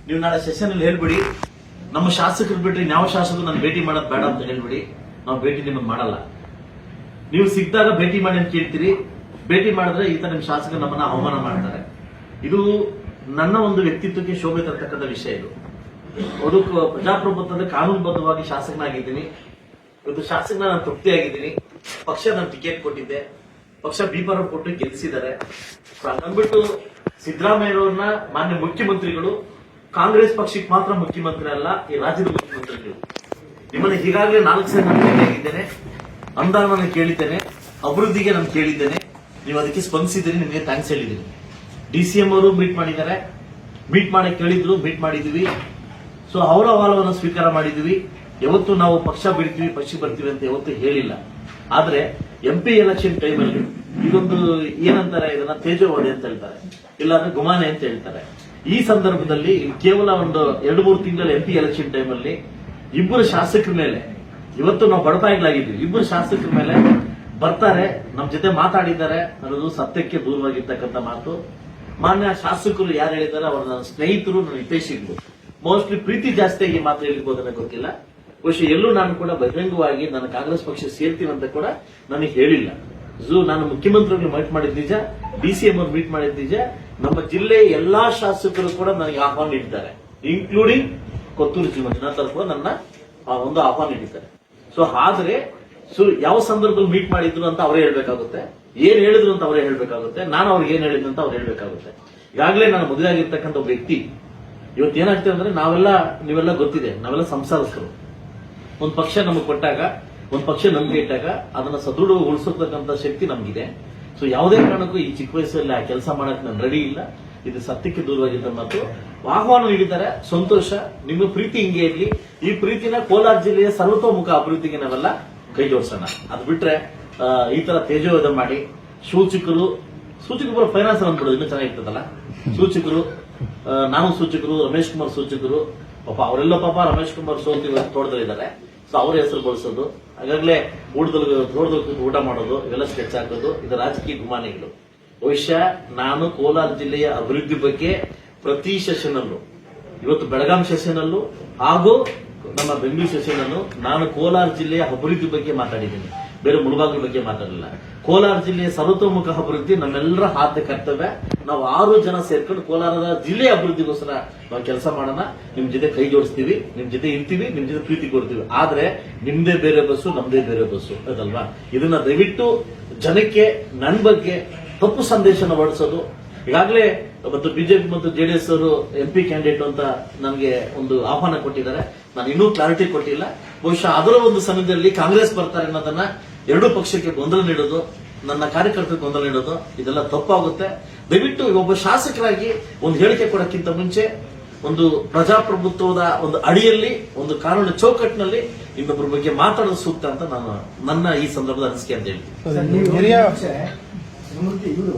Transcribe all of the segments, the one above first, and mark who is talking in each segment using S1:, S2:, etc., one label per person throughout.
S1: ನೀವು ನಾಳೆ ಸೆಷನ್ ಅಲ್ಲಿ ಹೇಳ್ಬಿಡಿ, ನಮ್ಮ ಶಾಸಕರು ಬಿಟ್ರೆ ಯಾವ ಶಾಸಕರು ನಾನು ಭೇಟಿ ಮಾಡೋದು ಬೇಡ ಅಂತ ಹೇಳ್ಬಿಡಿ. ನಾವು ಭೇಟಿ ನಿಮ್ಮನ್ನು ಮಾಡಲ್ಲ. ನೀವು ಸಿಕ್ಕಿದಾಗ ಭೇಟಿ ಮಾಡಿ ಅಂತ ಕೇಳ್ತೀರಿ. ಭೇಟಿ ಮಾಡಿದ್ರೆ ಈ ತರ ನಿಮ್ಮ ಶಾಸಕರು ನಮ್ಮನ್ನ ಅವಮಾನ ಮಾಡ್ತಾರೆ. ಇದು ನನ್ನ ಒಂದು ವ್ಯಕ್ತಿತ್ವಕ್ಕೆ ಶೋಭೆ ತರ್ತಕ್ಕಂಥ ವಿಷಯ. ಇದು ಅದು ಪ್ರಜಾಪ್ರಭುತ್ವದ ಕಾನೂನುಬದ್ಧವಾಗಿ ಶಾಸಕನಾಗಿದ್ದೀನಿ. ಇವತ್ತು ಶಾಸಕನ ನಾನು ತೃಪ್ತಿಯಾಗಿದ್ದೀನಿ. ಪಕ್ಷ ನಾನು ಟಿಕೆಟ್ ಕೊಟ್ಟಿದ್ದೆ, ಪಕ್ಷ ಬೀಪರ ಕೊಟ್ಟು ಗೆಲ್ಲಿಸಿದ್ದಾರೆ. ಅಂದ್ಬಿಟ್ಟು ಸಿದ್ದರಾಮಯ್ಯವ್ರನ್ನ ಮಾನ್ಯ ಮುಖ್ಯಮಂತ್ರಿಗಳು ಕಾಂಗ್ರೆಸ್ ಪಕ್ಷಕ್ಕೆ ಮಾತ್ರ ಮುಖ್ಯಮಂತ್ರಿ ಅಲ್ಲ, ಈ ರಾಜ್ಯದ ಮುಖ್ಯಮಂತ್ರಿಗಳು. ನಿಮ್ಮನ್ನ ಈಗಾಗಲೇ 4 ಸಲ ನಾನು ಭೇಟಿಯಾಗಿದ್ದೇನೆ, ಅನುದಾನ ಕೇಳಿದ್ದೇನೆ, ಅಭಿವೃದ್ಧಿಗೆ ನಾನು ಕೇಳಿದ್ದೇನೆ. ನೀವು ಅದಕ್ಕೆ ಸ್ಪಂದಿಸಿದ್ದೀರಿ, ನಿಮಗೆ ಥ್ಯಾಂಕ್ಸ್ ಹೇಳಿದ್ದೀನಿ. DCM ಅವರು ಮೀಟ್ ಮಾಡಿದ್ದಾರೆ, ಮೀಟ್ ಮಾಡಿ ಕೇಳಿದ್ರು, ಮೀಟ್ ಮಾಡಿದ್ವಿ. ಸೊ ಅವರ ಅಹವಾಲವನ್ನು ಸ್ವೀಕಾರ ಮಾಡಿದ್ವಿ. ಯಾವತ್ತು ನಾವು ಪಕ್ಷ ಬಿಡ್ತೀವಿ, ಪಕ್ಷಕ್ಕೆ ಬರ್ತೀವಿ ಅಂತ ಯಾವತ್ತು ಹೇಳಿಲ್ಲ. ಆದ್ರೆ MP ಎಲೆಕ್ಷನ್ ಟೈಮಲ್ಲಿ ಇದೊಂದು ಏನಂತಾರೆ, ಇದನ್ನ ತೇಜೋವಧೆ ಅಂತ ಹೇಳ್ತಾರೆ, ಇಲ್ಲಾಂದ್ರೆ ಗುಮಾನೆ ಅಂತ ಹೇಳ್ತಾರೆ. ಈ ಸಂದರ್ಭದಲ್ಲಿ ಕೇವಲ ಒಂದು 2-3 ತಿಂಗಳ MP ಎಲೆಕ್ಷನ್ ಟೈಮಲ್ಲಿ ಇಬ್ಬರು ಶಾಸಕರ ಮೇಲೆ, ಇವತ್ತು ನಾವು ಬಡಪಾಯಿಗಳಾಗಿದ್ವಿ, ಇಬ್ಬರು ಶಾಸಕರ ಮೇಲೆ ಬರ್ತಾರೆ, ನಮ್ಮ ಜೊತೆ ಮಾತಾಡಿದ್ದಾರೆ ಅನ್ನೋದು ಸತ್ಯಕ್ಕೆ ದೂರವಾಗಿರ್ತಕ್ಕಂಥ ಮಾತು. ಮಾನ್ಯ ಶಾಸಕರು ಯಾರು ಹೇಳಿದ್ದಾರೆ ಅವರು ನನ್ನ ಸ್ನೇಹಿತರು, ನನ್ನ ಹಿತೈಷಿಗಳು. ಮೋಸ್ಟ್ಲಿ ಪ್ರೀತಿ ಜಾಸ್ತಿ ಈ ಮಾತು ಹೇಳಿರ್ಬೋದು, ನನಗೆ ಗೊತ್ತಿಲ್ಲ. ಬಹುಶಃ ಎಲ್ಲೂ ನಾನು ಕೂಡ ಬಹಿರಂಗವಾಗಿ ನನ್ನ ಕಾಂಗ್ರೆಸ್ ಪಕ್ಷ ಸೇರ್ತೀವಿ ಅಂತ ಕೂಡ ನನಗೆ ಹೇಳಿಲ್ಲ. ನಾನು ಮುಖ್ಯಮಂತ್ರಿಗಳು ಮೀಟ್ ಮಾಡಿದ ನಿಜ, DCM ಅವ್ರು ಮೀಟ್ ಮಾಡಿದ ನಿಜ. ನಮ್ಮ ಜಿಲ್ಲೆಯ ಎಲ್ಲಾ ಶಾಸಕರು ಕೂಡ ನನಗೆ ಆಹ್ವಾನ ನೀಡಿದ್ದಾರೆ, ಇನ್ಕ್ಲೂಡಿಂಗ್ ಕೊತ್ತೂರು ಜಿ ಮಂಜುನಾಥ್ ಅವರು ಕೂಡ ನನ್ನ ಒಂದು ಆಹ್ವಾನ ನೀಡಿದ್ದಾರೆ. ಸೊ ಆದ್ರೆ ಯಾವ ಸಂದರ್ಭದಲ್ಲಿ ಮೀಟ್ ಮಾಡಿದ್ರು ಅಂತ ಅವರೇ ಹೇಳ್ಬೇಕಾಗುತ್ತೆ, ಏನ್ ಹೇಳಿದ್ರು ಅಂತ ಅವರೇ ಹೇಳ್ಬೇಕಾಗುತ್ತೆ, ನಾನು ಅವ್ರಿಗೆ ಏನ್ ಹೇಳಿದ್ರು ಅಂತ ಅವ್ರು ಹೇಳ್ಬೇಕಾಗುತ್ತೆ. ಈಗಾಗಲೇ ನಾನು ಮದುವೆ ಆಗಿರ್ತಕ್ಕಂಥ ಒಬ್ಬ ವ್ಯಕ್ತಿ. ಇವತ್ತು ಏನಾಗ್ತದೆ ಅಂದ್ರೆ ನೀವೆಲ್ಲ ಗೊತ್ತಿದೆ, ನಾವೆಲ್ಲ ಸಂಸಾರಸ್ಥರು. ಒಂದು ಪಕ್ಷ ನಮಗೆ ಕೊಟ್ಟಾಗ, ಒಂದು ಪಕ್ಷ ನಮ್ಗೆ ಇಟ್ಟಾಗ ಅದನ್ನ ಸದೃಢಗೊಳಿಸತಕ್ಕಂಥ ಶಕ್ತಿ ನಮ್ಗಿದೆ. ಸೊ ಯಾವುದೇ ಕಾರಣಕ್ಕೂ ಈ ಚಿಕ್ಕ ವಯಸ್ಸಲ್ಲಿ ಆ ಕೆಲಸ ಮಾಡಕ್ ನಾನು ರೆಡಿ ಇಲ್ಲ. ಇದು ಸತ್ಯಕ್ಕೆ ದೂರವಾಗಿದ್ದ ಮಾತು. ಆಹ್ವಾನ ನೀಡಿದ್ದಾರೆ, ಸಂತೋಷ. ನಿಮ್ಮ ಪ್ರೀತಿ ಹಿಂಗೆ ಇರಲಿ. ಈ ಪ್ರೀತಿನ ಕೋಲಾರ ಜಿಲ್ಲೆಯ ಸರ್ವತೋಮುಖ ಅಭಿವೃದ್ಧಿಗೆ ನಾವೆಲ್ಲ ಕೈ ಜೋಡಿಸೋಣ. ಅದು ಬಿಟ್ರೆ ಈ ತರ ತೇಜೋವಧೆ ಮಾಡಿ ಸೂಚಕರು ಫೈನಾನ್ಸ್ ಅಂದ್ಬಿಡೋದು ಇನ್ನೂ ಚೆನ್ನಾಗಿರ್ತದಲ್ಲ. ಸೂಚಕರು, ನಾನು ಸೂಚಕರು, ರಮೇಶ್ ಕುಮಾರ್ ಸೂಚಕರು, ಅವರೆಲ್ಲ ರಮೇಶ್ ಕುಮಾರ್ ಸೋತಿ ತೋಟದಲ್ಲಿದ್ದಾರೆ. ಸೊ ಅವರ ಹೆಸರು ಬಳಸೋದು, ಹಾಗಾಗ್ಲೇ ತೋಟದಲ್ಲಿ ಊಟ ಮಾಡೋದು, ಇವೆಲ್ಲ ಸ್ಕೆಚ್ ಹಾಕೋದು, ಇದು ರಾಜಕೀಯ ಗುಮಾನಿಗಳು. ಬಹುಶಃ ನಾನು ಕೋಲಾರ ಜಿಲ್ಲೆಯ ಅಭಿವೃದ್ಧಿ ಬಗ್ಗೆ ಪ್ರತಿ ಸೆಷನ್ ಅಲ್ಲೂ, ಇವತ್ತು ಬೆಳಗಾಂ ಸೆಷನ್ ಅಲ್ಲೂ ಹಾಗೂ ನಮ್ಮ ಬೆಂಗಳೂರು ಸೆಷನ್ ಅಲ್ಲೂ ನಾನು ಕೋಲಾರ ಜಿಲ್ಲೆಯ ಅಭಿವೃದ್ಧಿ ಬಗ್ಗೆ ಮಾತಾಡಿದ್ದೀನಿ, ಬೇರೆ ಮುಳುಬಾಗಿಲ ಬಗ್ಗೆ ಮಾತಾಡಲಿಲ್ಲ. ಕೋಲಾರ ಜಿಲ್ಲೆಯ ಸರ್ವತೋಮುಖ ಅಭಿವೃದ್ಧಿ ನಮ್ಮೆಲ್ಲರ ಆದ್ಯ ಕರ್ತವ್ಯ. ನಾವು 6 ಜನ ಸೇರ್ಕೊಂಡು ಕೋಲಾರದ ಜಿಲ್ಲೆಯ ಅಭಿವೃದ್ಧಿಗೋಸ್ಕರ ನಾವು ಕೆಲಸ ಮಾಡೋಣ. ನಿಮ್ ಜೊತೆ ಕೈ ಜೋಡಿಸ್ತೀವಿ, ನಿಮ್ ಜೊತೆ ಇರ್ತೀವಿ, ನಿಮ್ ಜೊತೆ ಪ್ರೀತಿ ಕೊಡ್ತೀವಿ. ಆದ್ರೆ ನಿಮ್ದೇ ಬೇರೆ ಬಸ್ಸು, ನಮ್ದೇ ಬೇರೆ ಬಸ್ಸು, ಅದಲ್ವಾ? ಇದನ್ನ ದಯವಿಟ್ಟು ಜನಕ್ಕೆ ನನ್ನ ಬಗ್ಗೆ ತಪ್ಪು ಸಂದೇಶನ ಹೊರಡಿಸೋದು. ಈಗಾಗಲೇ ಮತ್ತು ಬಿಜೆಪಿ ಮತ್ತು JDS ಅವರು MP ಕ್ಯಾಂಡಿಡೇಟ್ ಅಂತ ನನಗೆ ಒಂದು ಆಹ್ವಾನ ಕೊಟ್ಟಿದ್ದಾರೆ. ನಾನು ಇನ್ನೂ ಕ್ಲಾರಿಟಿ ಕೊಟ್ಟಿಲ್ಲ. ಬಹುಶಃ ಅದರ ಒಂದು ಸಮಯದಲ್ಲಿ ಕಾಂಗ್ರೆಸ್ ಬರ್ತಾರೆ ಅನ್ನೋದನ್ನ ಎರಡೂ ಪಕ್ಷಕ್ಕೆ ಗೊಂದಲ ನೀಡೋದು, ನನ್ನ ಕಾರ್ಯಕರ್ತರಿಗೆ ಗೊಂದಲ ನೀಡೋದು, ಇದೆಲ್ಲ ತಪ್ಪಾಗುತ್ತೆ. ದಯವಿಟ್ಟು ಒಬ್ಬ ಶಾಸಕರಾಗಿ ಒಂದು ಹೇಳಿಕೆ ಕೊಡೋಕ್ಕಿಂತ ಮುಂಚೆ ಒಂದು ಪ್ರಜಾಪ್ರಭುತ್ವದ ಒಂದು ಅಡಿಯಲ್ಲಿ, ಒಂದು ಕಾನೂನು ಚೌಕಟ್ಟಿನಲ್ಲಿ ಇನ್ನೊಬ್ಬರ ಬಗ್ಗೆ ಮಾತಾಡೋದು ಸೂಕ್ತ ಅಂತ ನಾನು ನನ್ನ ಈ ಸಂದರ್ಭದ ಅನಿಸಿಕೆ ಅಂತ ಹೇಳ್ತೀನಿ.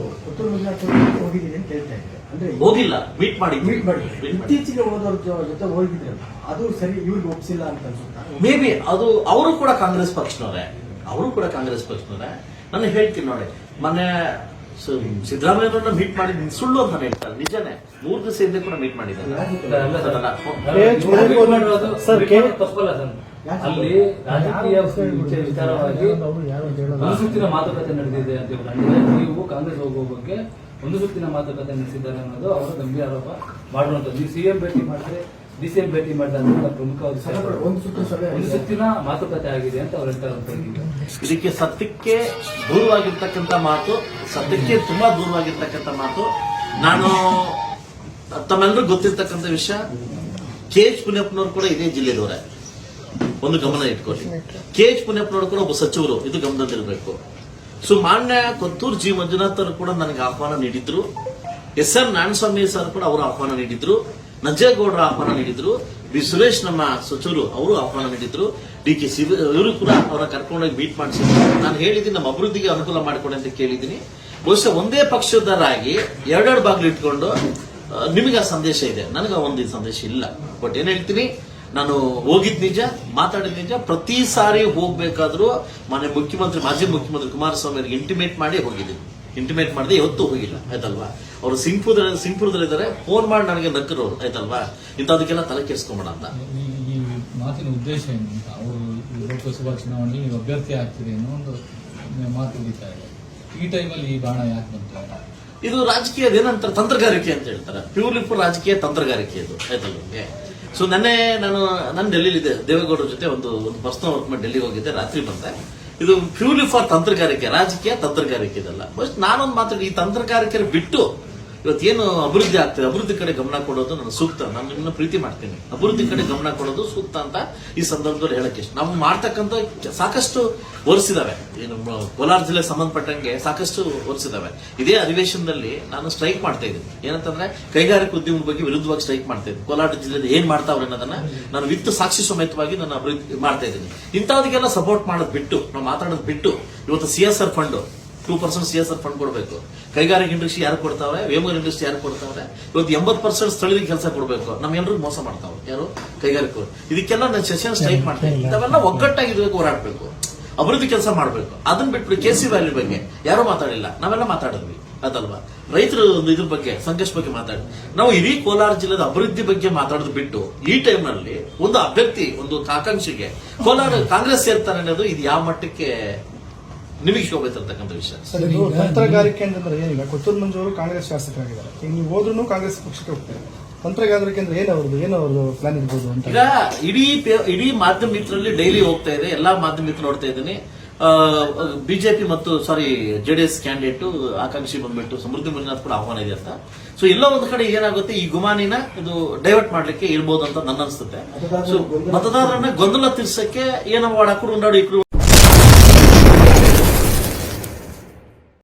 S1: ಹೋಗಿಲ್ಲ, ಮೀಟ್ ಮಾಡಿ
S2: ಇತ್ತೀಚೆಗೆ ಹೋದವ್ರ ಜೊತೆ ಹೋಗಿದ್ರಲ್ಲ, ಅದು ಸರಿ ಇವ್ರಿಗೆ ಒಪ್ಪಿಸಿಲ್ಲ ಅಂತ ಅನ್ಸುತ್ತಾ?
S1: ಮೇ ಬಿ ಅದು ಅವರು ಕೂಡ ಕಾಂಗ್ರೆಸ್ ಪಕ್ಷನವರೇ. ನಾನು ಹೇಳ್ತೀನಿ ನೋಡಿ, ಮೊನ್ನೆ ಸಿದ್ದರಾಮಯ್ಯವ್ರನ್ನ ಮೀಟ್ ಮಾಡಿದ್ ಸುಳ್ಳು ಅಂತ ಹೇಳ್ತಾರೆ, ನಿಜನೇ. 3 ದಿವಸ ಹಿಂದೆ ಕೂಡ ಮೀಟ್ ಮಾಡಿದ್ದಾರೆ.
S3: ಅಲ್ಲಿ ರಾಜಕೀಯ ವಿಚಾರವಾಗಿ ಒಂದು ಸುತ್ತಿನ ಮಾತುಕತೆ ನಡೆದಿದೆ ಅಂತ ಹೇಳಿದ್ರೆ, ನೀವು ಕಾಂಗ್ರೆಸ್ ಹೋಗುವ ಬಗ್ಗೆ ಒಂದು ಸುತ್ತಿನ ಮಾತುಕತೆ ನಡೆಸಿದ್ದಾರೆ ಅನ್ನೋದು ಅವರ ಗಂಭೀರ ಆರೋಪ ಮಾಡುವಂಥದ್ದು. ನೀವು CM ಭೇಟಿ ಮಾಡಿದ್ರೆ, DCM ಭೇಟಿ ಮಾಡಿದ್ರೆ ಪ್ರಮುಖವಾಗಿ ಒಂದು ಸುತ್ತಿನ ಮಾತುಕತೆ ಆಗಿದೆ ಅಂತ ಅವ್ರು ಹೇಳ್ತಾರೆ.
S1: ಇದಕ್ಕೆ ಸತ್ಯಕ್ಕೆ ದೂರವಾಗಿರ್ತಕ್ಕಂಥ ಮಾತು, ಸತ್ಯಕ್ಕೆ ತುಂಬಾ ದೂರವಾಗಿರ್ತಕ್ಕಂಥ ಮಾತು. ನಾನು ತಮ್ಮೆಲ್ಲರೂ ಗೊತ್ತಿರ್ತಕ್ಕಂಥ ವಿಷಯ, KH ಪುಣ್ಯಪ್ಪನವರು ಕೂಡ ಇದೇ ಜಿಲ್ಲೆದವರೇ. ಒಂದು ಗಮನ ಇಟ್ಕೊಳ್ಳಿ, KH ಪುಣ್ಯಪ್ಪನವರು ಕೂಡ ಒಬ್ಬ ಸಚಿವರು, ಇದು ಗಮನದಲ್ಲಿರಬೇಕು. ಸೊ ಮಾನ್ಯ ಕೊತ್ತೂರು ಜಿ ಮಂಜುನಾಥ್ ಅವರು ಕೂಡ ನನಗೆ ಆಹ್ವಾನ ನೀಡಿದ್ರು. SR ನಾರಾಯಣಸ್ವಾಮಿ ಸರ್ ಕೂಡ ಅವರು ಆಹ್ವಾನ ನೀಡಿದ್ರು. ನಂಜೇಗೌಡರ ಆಹ್ವಾನ ನೀಡಿದ್ರು. ಬಿ ಸುರೇಶ್ ನಮ್ಮ ಸಚಿವರು ಅವರು ಆಹ್ವಾನ ನೀಡಿದ್ರು. DK ಇವರು ಕೂಡ ಅವರ ಕರ್ಕೊಂಡೋಗಿ ಮೀಟ್ ಮಾಡಿಸಿದ್ರು. ನಾನು ಹೇಳಿದ್ದೀನಿ, ನಮ್ಮ ಅಭಿವೃದ್ಧಿಗೆ ಅನುಕೂಲ ಮಾಡಿಕೊಡಿ ಅಂತ ಕೇಳಿದ್ದೀನಿ. ಬಹುಶಃ ಒಂದೇ ಪಕ್ಷದರಾಗಿ 2 ಬಾಗಿಲು ಇಟ್ಕೊಂಡು ನಿಮಗೆ ಆ ಸಂದೇಶ ಇದೆ, ನನಗೆ ಒಂದು ಸಂದೇಶ ಇಲ್ಲ. ಬಟ್ ಏನ್ ಹೇಳ್ತೀನಿ, ನಾನು ಹೋಗಿದ್ ನಿಜ, ಮಾತಾಡಿದ ನಿಜ. ಪ್ರತಿ ಸಾರಿ ಹೋಗ್ಬೇಕಾದ್ರೂ ಮಾಜಿ ಮುಖ್ಯಮಂತ್ರಿ ಕುಮಾರಸ್ವಾಮಿ ಅವರಿಗೆ ಇಂಟಿಮೇಟ್ ಮಾಡಿ ಹೋಗಿದ್ದೀನಿ. ಇಂಟಿಮೇಟ್ ಮಾಡದೆ ಇವತ್ತು ಹೋಗಿಲ್ಲ, ಆಯ್ತಲ್ವಾ? ಅವರು ಸಿಂಗ್ಪುರದಲ್ಲಿದ್ದಾರೆ. ಫೋನ್ ಮಾಡಿ ನನಗೆ ನಕ್ಕರು ಅವ್ರು, ಆಯ್ತಲ್ವಾ, ಇಂಥದಕ್ಕೆಲ್ಲ ತಲೆ ಕೆಡಿಸ್ಕೊಂಬೇಡ ಅಂತ.
S4: ಈ ಮಾತಿನ ಉದ್ದೇಶ ಏನು ಅಂತ ಅವರು ಲೋಕಸಭಾ ಚುನಾವಣೆಗೆ ನೀವು ಅಭ್ಯರ್ಥಿ ಆಗ್ತಿದೆ ಅನ್ನೋ ಒಂದು ಮಾತು ಉಳಿತಾ ಇದೆ. ಈ ಟೈಮಲ್ಲಿ ಈ ಬಾಣ ಯಾಕೆ ಬಂತು?
S1: ಇದು ರಾಜಕೀಯದ ಏನಂತಾರೆ, ತಂತ್ರಗಾರಿಕೆ ಅಂತ ಹೇಳ್ತಾರೆ. ಪ್ಯೂರ್ಲಿ ಫಾರ್ ರಾಜಕೀಯ ತಂತ್ರಗಾರಿಕೆ ಇದು, ಆಯ್ತಲ್ಲ ನಿಮಗೆ. ಸೊ ನಾನು ಡೆಲ್ಲಿಲಿದೆ, ದೇವೇಗೌಡರ ಜೊತೆ ಒಂದು ಪರ್ಸನಲ್ ವರ್ಕ್ ಮಾಡಿ ಡೆಲ್ಲಿಗೆ ಹೋಗಿದ್ದೆ, ರಾತ್ರಿ ಬಂದೆ. ಇದು ಪ್ಯೂರ್ಲಿ ಫಾರ್ ತಂತ್ರಗಾರಿಕೆ, ರಾಜಕೀಯ ತಂತ್ರಗಾರಿಕೆ ಇದಲ್ಲ. ಫಸ್ಟ್ ನಾನೊಂದು ಮಾತಾಡಿ, ಈ ತಂತ್ರಗಾರಿಕೆ ಬಿಟ್ಟು ಇವತ್ತೇನು ಅಭಿವೃದ್ಧಿ ಆಗ್ತದೆ, ಅಭಿವೃದ್ಧಿ ಕಡೆ ಗಮನ ಕೊಡೋದು ನನ್ನ ಸೂಕ್ತ. ನಾನು ನಿಮ್ಮನ್ನ ಪ್ರೀತಿ ಮಾಡ್ತೀನಿ, ಅಭಿವೃದ್ಧಿ ಕಡೆ ಗಮನ ಕೊಡೋದು ಸೂಕ್ತ ಅಂತ ಈ ಸಂದರ್ಭದಲ್ಲಿ ಹೇಳಕ್ಕೆ ಇಷ್ಟ. ನಾವು ಮಾಡ್ತಕ್ಕಂಥ ಸಾಕಷ್ಟು ವರ್ಷಿದಾವೆ, ಏನು ಕೋಲಾರ ಜಿಲ್ಲೆಗೆ ಸಂಬಂಧಪಟ್ಟಂಗೆ ಸಾಕಷ್ಟು ವರ್ಷಿದಾವೆ. ಇದೇ ಅಧಿವೇಶನದಲ್ಲಿ ನಾನು ಸ್ಟ್ರೈಕ್ ಮಾಡ್ತಾ ಇದ್ದೀನಿ. ಏನಂತಂದ್ರೆ ಕೈಗಾರಿಕಾ ಉದ್ಯಮದ ಬಗ್ಗೆ ವಿರುದ್ಧವಾಗಿ ಸ್ಟ್ರೈಕ್ ಮಾಡ್ತಾ ಇದ್ದೀನಿ. ಕೋಲಾರ ಜಿಲ್ಲೆಯಲ್ಲಿ ಏನ್ ಮಾಡ್ತಾವ್ರೆ ಅನ್ನೋದನ್ನ ನಾನು ವಿತ್ ಸಾಕ್ಷಿ ಸಮೇತವಾಗಿ ನಾನು ಅಭಿವೃದ್ಧಿ ಮಾಡ್ತಾ ಇದ್ದೀನಿ. ಇಂಥದಕ್ಕೆಲ್ಲ ಸಪೋರ್ಟ್ ಮಾಡೋದು ಬಿಟ್ಟು, ನಾವು ಮಾತಾಡೋದು ಬಿಟ್ಟು, ಇವತ್ತು CSR ಫಂಡ್ 2% CSR ಫಂಡ್ ಕೊಡಬೇಕು. ಕೈಗಾರಿಕಾ ಇಂಡಸ್ಟ್ರಿ ಯಾರು ಕೊಡ್ತಾವೆ, ವೇಮೂರ್ ಇಂಡಸ್ಟ್ರಿ ಯಾರು ಕೊಡ್ತಾವೆ, ಇವತ್ತು 80% ಸ್ಥಳೀಯರಿಗೆ ಕೆಲಸ ಕೊಡಬೇಕು. ನಮ್ಗೆಲ್ಲರಿಗೂ ಮೋಸ ಮಾಡ್ತಾವೆ ಯಾರು, ಕೈಗಾರಿಕರು. ಇದಕ್ಕೆಲ್ಲ ನಾನು ಸೆಷನ್ ಸ್ಟ್ರೈಕ್ ಮಾಡ್ತೀನಿ. ಇಂಥವೆಲ್ಲ ಒಗ್ಗಟ್ಟಾಗಿ ಹೋರಾಡಬೇಕು, ಅಭಿವೃದ್ಧಿ ಕೆಲಸ ಮಾಡಬೇಕು. ಅದನ್ನ ಬಿಟ್ಬಿಟ್ಟು KC ವ್ಯಾಲಿ ಬಗ್ಗೆ ಯಾರು ಮಾತಾಡಿಲ್ಲ, ನಾವೆಲ್ಲ ಮಾತಾಡಿದ್ವಿ, ಅದಲ್ವಾ. ರೈತರು ಇದ್ರ ಬಗ್ಗೆ, ಸಂಘರ್ಷ ಬಗ್ಗೆ ಮಾತಾಡಿ, ನಾವು ಇಡೀ ಕೋಲಾರ ಜಿಲ್ಲೆದ ಅಭಿವೃದ್ಧಿ ಬಗ್ಗೆ ಮಾತಾಡೋದು ಬಿಟ್ಟು ಈ ಟೈಮ್ ನಲ್ಲಿ ಒಂದು ಅಭ್ಯರ್ಥಿ, ಒಂದು ಆಕಾಂಕ್ಷಿಗೆ ಕೋಲಾರ ಕಾಂಗ್ರೆಸ್ ಸೇರ್ತಾರೆ ಅನ್ನೋದು ಇದು ಯಾವ ಮಟ್ಟಕ್ಕೆ ನಿಮಗೆ ಶೋಭೆ ತರ್ತಕ್ಕಂಥ ವಿಷಯ.
S5: ಸರ್, ಇದು ತಂತ್ರಗಾರಿಕೆ ಅಂತಂದ್ರೆ ಏನಿಲ್ಲ. ಕೊತ್ತೂರು ಮಂಜು ಅವರು ಕಾಂಗ್ರೆಸ್ ಶಾಸಕರಾಗಿದ್ದಾರೆ. ಈಗ ನೀವು ಹೋದ್ರೂ ಕಾಂಗ್ರೆಸ್ ಪಕ್ಷಕ್ಕೆ ಹೋಗ್ತಾರೆ. ತಂತ್ರಗಾರಿಕೆ ಅಂದ್ರೆ ಏನವ್ರದ್ದು ಪ್ಲಾನ್ ಇರ್ಬೋದು ಅಂತ
S1: ಈಗ ಇಡೀ ಮಾಧ್ಯಮ ಮಿತ್ರರಲ್ಲಿ ಡೈಲಿ ಹೋಗ್ತಾ ಇದೆ, ಎಲ್ಲಾ ಮಾಧ್ಯಮ ಮಿತ್ರ ನೋಡ್ತಾ ಇದ್ದೀನಿ. ಬಿಜೆಪಿ ಮತ್ತು JDS ಕ್ಯಾಂಡಿಡೇಟ್ ಆಕಾಂಕ್ಷಿ ಬಂದ್ಬಿಟ್ಟು ಸಮೃದ್ಧಿ ಮಂಜುನಾಥ್ ಕೂಡ ಆಹ್ವಾನ ಇದೆ ಅಂತ. ಸೊ ಎಲ್ಲ ಒಂದು ಕಡೆ ಏನಾಗುತ್ತೆ, ಈ ಗುಮಾನಿನ ಇದು ಡೈವರ್ಟ್ ಮಾಡ್ಲಿಕ್ಕೆ ಇರ್ಬೋದು ಅಂತ ನನ್ನ ಅನ್ಸುತ್ತೆ. ಸೊ ಮತದಾರರನ್ನ ಗೊಂದಲ ತೀರ್ಸಕ್ಕೆ ಏನೋ ಹಾಕೊಂಡು ಉಂಡಾಡು